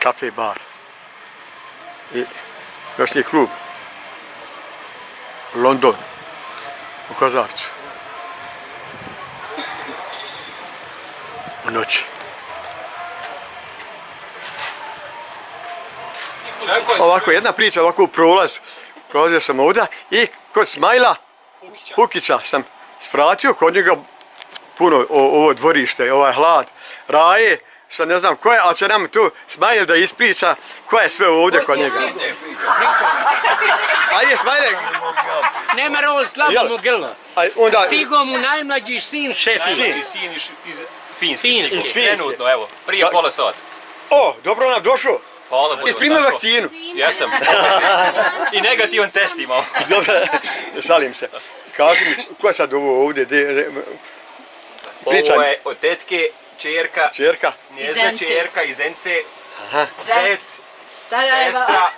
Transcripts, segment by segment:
kafe bar. I noćni klub London u Kozarcu. U noći. Ovako, jedna priča, ovako u prolazio sam ovdje i kod Smajla Hukića sam svratio, kod njega puno ovo dvorište, ovaj hlad, raje, sad ne znam ko je, ali će nam tu Smajl da ispriča ko je sve ovdje kod njega. Ajde, Smajle! Nema ovo slabo mogilo. Stigo mu najmlađi sin Šefin. Sin iz Finjske, trenutno, evo, prije pola sata. O, dobro nam došao. Hvala Bogu. Isprimio vakcinu. Jesam. I negativan test imao. Dobro, šalim se. Kaži mi, ko je sad ovo ovdje? Ovo je od tetke, čerka, Čerka? njezna čerka iz Zence, zet, sestra.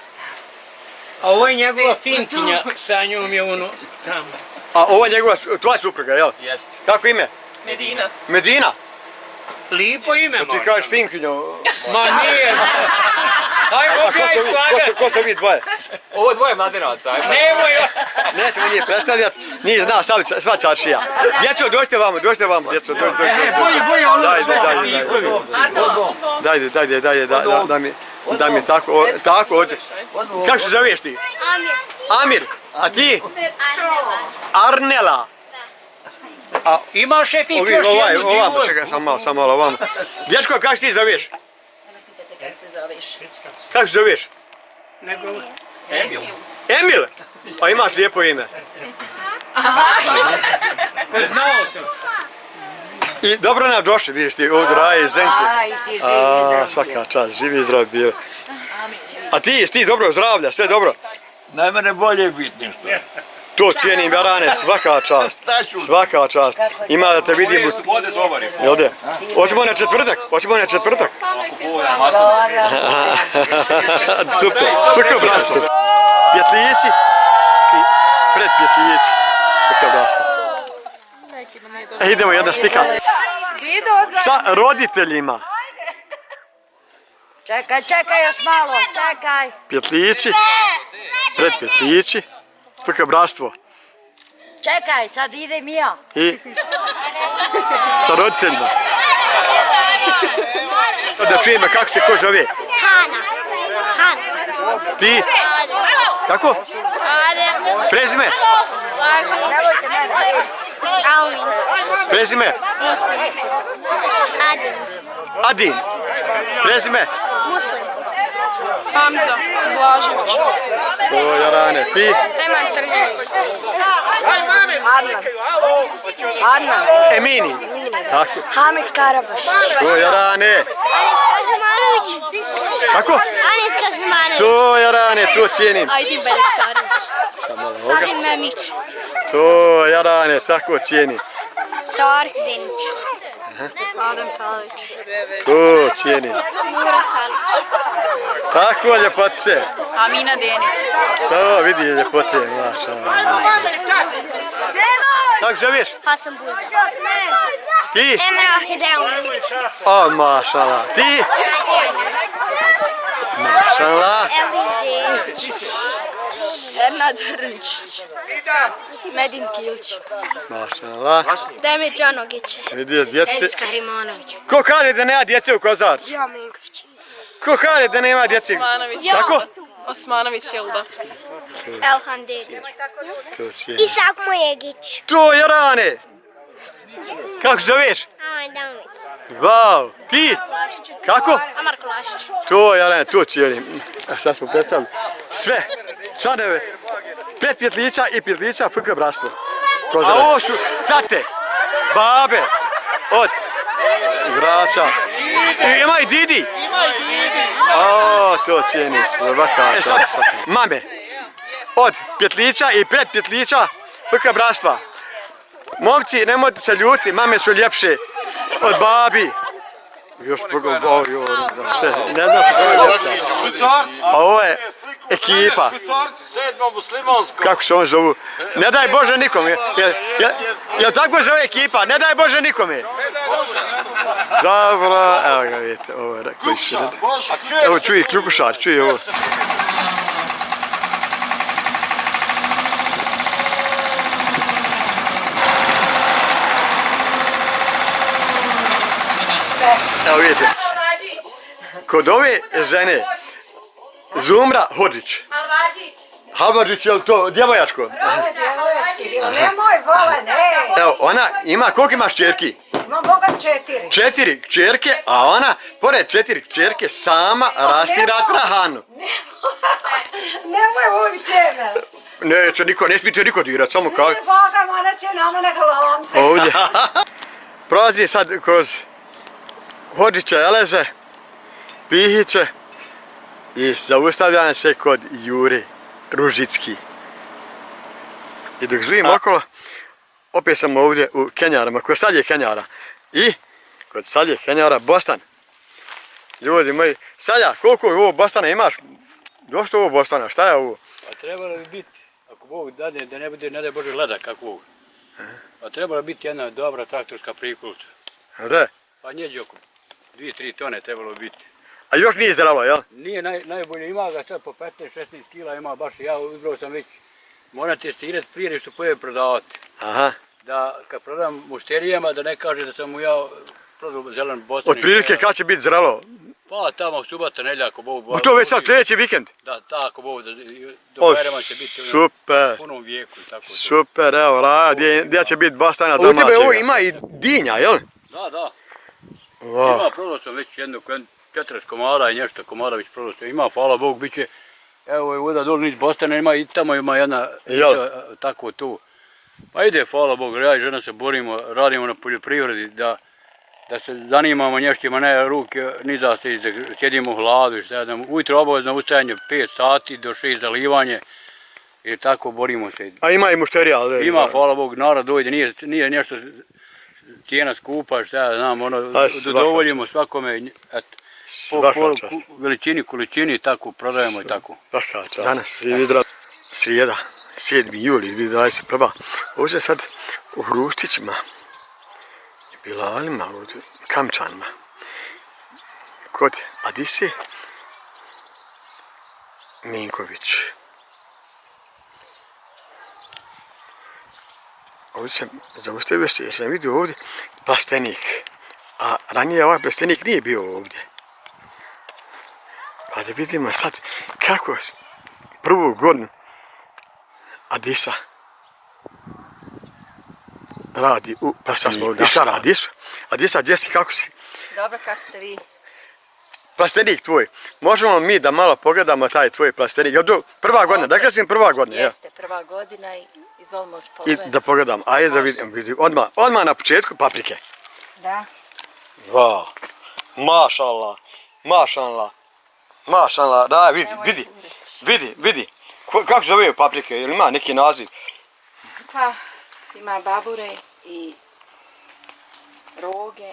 A ovo je njegova Finkinja, sa njom je ono tamo. A ovo je njegova, tvoja supruga, jel? Jeste. Kako ime? Medina. Medina? Lipo ime, Ti kažeš Finkinjo. Ma nije. Aj, mogu ja i slagat. Ko se vi dvoje? Ovo dvoje mladenovaca, ajmo. Nemoj. Nećemo njih predstavljat, njih zna sva čaršija. Djeco, dođite vamo, djeco, Bolje, ono Dajde, da mi tako, kako se zoveš ti? Amir, a ti? Arnela. Ima Šefik još jednu Ovamo, čekaj, sam malo ovamo. Dječko, kako ti zoveš? Kako se zoveš? Emil. Emil? A imaš lijepo ime. Znao sam. I dobro nam došli, vidiš ti, ovdje raje iz Zence. Svaka čast, živi i zdrav bili. A ti dobro, zdravlja, sve dobro? Najmene bolje biti nešto. To cijenim, Jarane, svaka čast. Ima da te vidim u... Vode dobar je. Jel de? Hoćemo na četvrtak. Ako bude, masno. Super, bratstvo. Pjetlići i predpjetlići. Super bratstvo. Idemo jedna slika. Sa roditeljima. Čekaj još malo, čekaj. Pjetlići, predpjetlići. Super bratstvo. Čekaj, sad idem ja. I sa roditeljima. Da čujemo kako se ko zove. Han. Ti? Kako? Prezime? Almin. Prezime? Muslim. Adin. Prezime? Muslim. Hamza Blažević. O, Jarane, ti? Eman Trnjević. Adnan. Emini. Tako. Hamid Karabašić. O, Jarane. Anis Kazimanović. Kako? Anis Kazimanović. To, Jarane, to cijenim. Ajdin Berektarević. Sadin Memić. To, Jarane, tako cijenim. Tarik Denić. Adem Talić. To cijenim. Murat Talić. Tako, ljepotice. Amina Denić. To, vidi ljepote, maša. Kako zoveš? Hasan Buza. Ti? Emrah Hideović. O, mašala. Ti? Mašala. Elin Denić. Ernad Hrničić. Medin Kilić. Mašala. Demir Đanogić. Vidi djece. Ediska Rimanović. Ko kaže da nema djece u Kozarcu? Ja Minković. Ko kaže da nema djece? Osmanović. Tako? Osmanović Jelda. Elhan Dedić. To cijenim. Isak Mojegić. To, Jarane. Kako zoveš? Ajdamović. Vau. Ti? Kako? Amar Kolašić. To, Jarane, to cijenim. A sad smo predstavili sve članove predpjetlića i pjetlića FK Bratstvo. A ovo su tate, babe, od igrača. I ima i Didi. O, to cijenim, svaka čast. Mame, od pjetlića i predpjetlića FK Bratstva. Momci, nemojte se ljuti, mame su ljepše od babi. Još Bogom volio za sve, ne znam što je ljepša. A ovo je ekipa. Kako se on zovu? Ne daj Bože nikome. Jel tako zove ekipa? Ne daj Bože nikome. Dobro, evo ga vidite, ovo je koji se radi. Evo čuj, kljukušar, čuj ovo. Evo vidite, kod ove žene, Zumra Hodžić. Halvadžić, je li to djevojačko? Nemoj, Volane, Evo, ona ima, koliko imaš čerki? imam Boga 4. 4 kćerke, a ona, pored 4 kćerke, sama rastira trahanu. Nemoj ovi čega. Neće niko, ne smijete niko dirat, samo kao Svi Boga, ona će nama neka lomte. ovdje. Prolazi sad kroz Hodžiće, Eleze, Pihiće i zaustavljam se kod Jure Ružicki. I dok živim okolo, opet sam ovdje u Kenjarama, kod Salje Kenjara. I kod Salje Kenjara Bostan. Ljudi moji, Salja, koliko ovo Bostana imaš? Došto ovo Bostana, šta je ovo? A trebalo bi biti, ako Bog dade, da ne bude, ne daj Bože, leda kakvog. A trebala biti jedna dobra traktorska prikulca. Da. Pa njeđe oko 2-3 tone trebalo biti. A još nije zrelo, jel? Nije najbolje, ima ga sad po 15-16 kila, ima baš, ja uzbrao sam već, moram testirati prije nešto pojeve prodavati. Aha. Da kad prodam mušterijama, da ne kaže da sam mu ja prodao zelen Boston. Otprilike kad će biti zrelo? Pa tamo subota, nedjelja, ako Bog. To već sad sljedeći vikend? Da, tako Bog, do Bajrama će biti super. u punom vijeku i tako. Super, evo, gdje će biti Bostana domaćega. U tebe ovo ima i dinja, jel? Da. Wow. Ima, prodao sam već jedno 40 komada i nešto komada već prodao sam. Ima, hvala Bog, bit će, evo je voda dole niz Bostana, ima i tamo ima jedna, tako tu. Pa ide, hvala Bog, ja i žena se borimo, radimo na poljoprivredi, da se zanimamo nještima, ne ruke, ni da se sjedimo u hladu i šta znam. Ujutro obavezno ustajanje 5 sati do 6 zalivanje i tako borimo se. A ima i mušterija, ali? Ima, hvala Bog, narod dojde, nije nešto cijena skupa, šta ja znam, dovoljimo svakome, eto, po veličini, količini, tako prodajemo i tako. Danas je srijeda, 7. juli 2021. Ovo je sad u Hruštićima, Bilalima, u Kamčanima, kod Adise Minković. Ovdje sam zaustavio se jer sam vidio ovdje plastenik, a ranije ovaj plastenik nije bio ovdje. Pa da vidimo sad kako prvu godinu Adisa radi u plasteniku. I šta radi? Adisa, gdje si, kako si? Dobro, kako ste vi? Plastenik tvoj. Možemo mi da malo pogledamo taj tvoj plastenik? Je to prva godina? Rekli si mi prva godina? Jeste, prva godina i izvoli možeš I pogledati. da pogledam. Ajde da vidim. Odmah na početku paprike. Da. Wow. Mašallah. Da, vidi. Kako zove paprike? Jel ima neki naziv? Pa, ima babure i roge.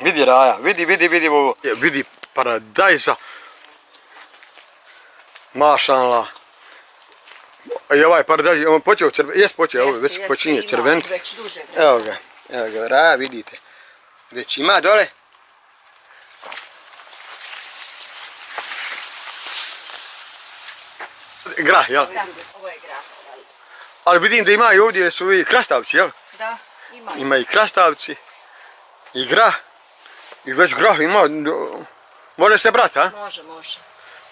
Vidi Raja, vidi ovo. Vidi paradajza. Mašallah. I ovaj paradajz, on počeo crveniti, jes počeo, ovo već počinje crveniti. Već duže. Evo ga, Raja, vidite. Već ima dole. Grah, jel? Da, ovo je grah. Ali vidim da ima i ovdje su i krastavci, jel? Da, ima. Ima i krastavci, i grah. I već grah ima, može se brati, a? Može.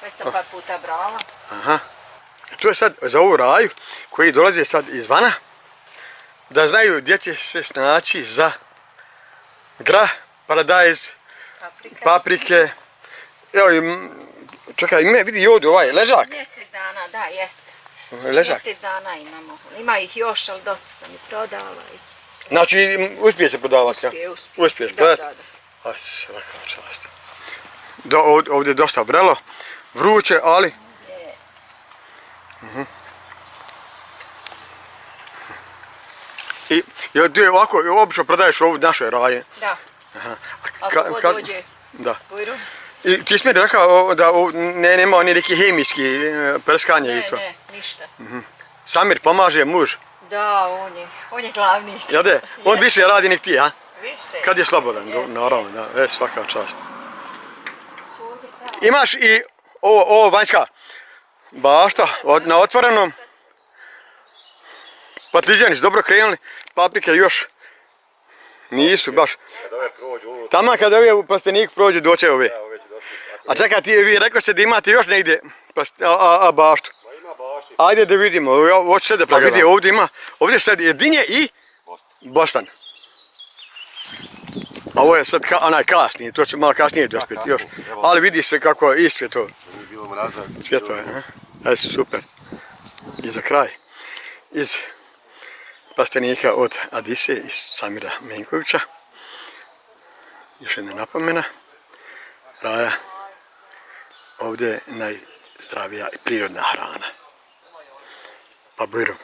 Već sam par puta brala. Aha. To je sad za ovu Raju koji dolaze sad izvana, da znaju gdje će se snaći za grah, paradajz, paprike. Evo i, čekaj, vidi i ovdje ovaj ležak. Mjesec dana, da, jeste. Ležak. Mjesec dana imamo. Ima ih još, ali dosta sam i prodala. Znači, uspije se prodavati, ja? Uspiješ prodati? Da. Aj, svaka čast. Ovdje je dosta vrelo, vruće, ali... I ovako, obično prodaješ ovu naše Raje? Da. Aha. Ako god dođe bujru. I ti si mi rekao da nema ni neki hemijski prskanje i to? Ne, ništa. Samir pomaže muž? Da, on je glavni. Jel de? On više radi nek ti, a? Kad je slobodan, naravno, da, svaka čast. Imaš i ovo vanjska bašta na otvorenom. Patliđani su dobro krenuli, paprike još nisu baš. Tamo kad ove u plasteniku prođu doće ove. A čekaj, vi rekao ste da imate još negdje baštu. Ajde da vidimo, hoću sve da pregledam. Ovdje ima, ovdje sad je dinje i bostan. A ovo je sad onaj kasnije, to će malo kasnije dospjeti još. Ali vidi se kako je sve to. Svjetlo je, super. I za kraj, iz plastenika od Adise, iz Samira Menkovića. Još jedna napomena. Raja, ovdje je najzdravija i prirodna hrana. Pa bujrum.